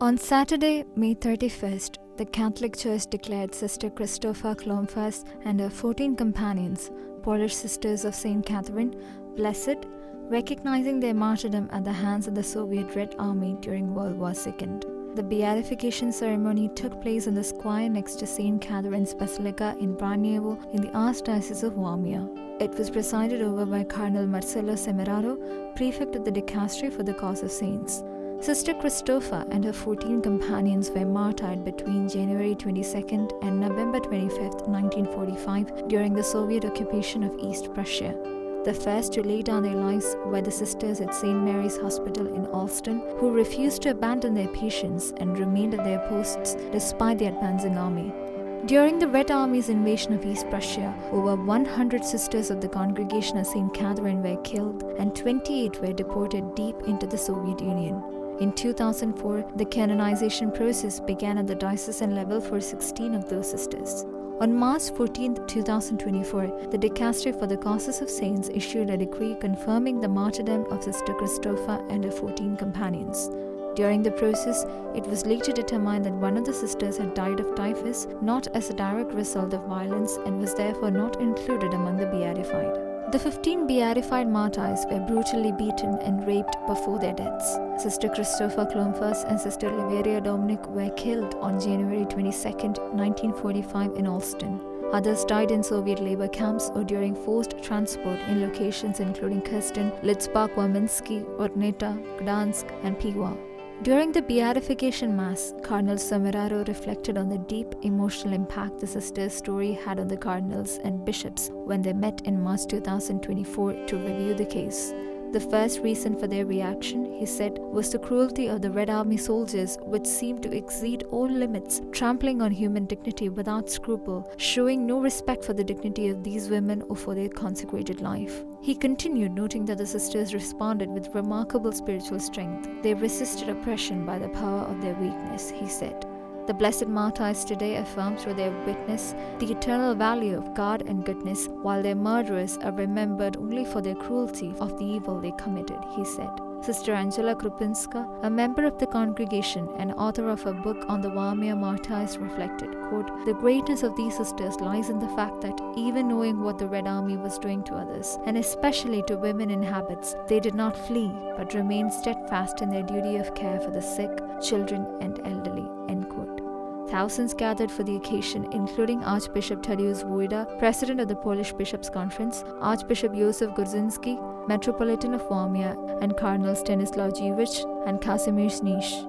On Saturday, May 31st, the Catholic Church declared Sister KRZYSZTOFA KLOMFASS and her 14 companions, Polish Sisters of St. Catherine, blessed, recognizing their martyrdom at the hands of the Soviet Red Army during World War II. The beatification ceremony took place in the square next to St. Catherine's Basilica in Braniewo in the Archdiocese of Warmia. It was presided over by Cardinal Marcello Semeraro, prefect of the Dicastery for the Cause of Saints. Sister KRZYSZTOFA and her 14 companions were martyred between January 22nd and November 25th, 1945 during the Soviet occupation of East Prussia. The first to lay down their lives were the sisters at St. Mary's Hospital in Alston, who refused to abandon their patients and remained at their posts despite the advancing army. During the Red Army's invasion of East Prussia, over 100 sisters of the Congregation of St. Catherine were killed and 28 were deported deep into the Soviet Union. In 2004, the canonization process began at the diocesan level for 16 of those sisters. On March 14, 2024, the Dicastery for the Causes of Saints issued a decree confirming the martyrdom of Sister KRZYSZTOFA and her 14 companions. During the process, it was later determined that one of the sisters had died of typhus, not as a direct result of violence, and was therefore not included among the beatified. The 15 beatified martyrs were brutally beaten and raped before their deaths. Sister KRZYSZTOFA KLOMFASS and Sister Liberia Dominic were killed on January 22, 1945 in Alston. Others died in Soviet labor camps or during forced transport in locations including Kirsten, Lidzbark-Waminsky, Orneta, Gdansk, and Piwa. During the Beatification Mass, Cardinal Semeraro reflected on the deep emotional impact the sisters' story had on the cardinals and bishops when they met in March 2024 to review the case. The first reason for their reaction, he said, was the cruelty of the Red Army soldiers, which seemed to exceed all limits, trampling on human dignity without scruple, showing no respect for the dignity of these women or for their consecrated life. He continued, noting that the sisters responded with remarkable spiritual strength. They resisted oppression by the power of their weakness, he said. The blessed martyrs today affirm through their witness the eternal value of God and goodness, while their murderers are remembered only for their cruelty of the evil they committed, he said. Sister Angela Krupinska, a member of the congregation and author of a book on the Warmia martyrs, reflected, quote, "The greatness of these sisters lies in the fact that even knowing what the Red Army was doing to others, and especially to women in habits, they did not flee, but remained steadfast in their duty of care for the sick, children, and elderly," end quote. Thousands gathered for the occasion, including Archbishop Tadeusz Wojda, President of the Polish Bishops' Conference, Archbishop Józef Górzyński, Metropolitan of Warmia, and Cardinal Stanisław Dziwisz and Kazimierz Nisz.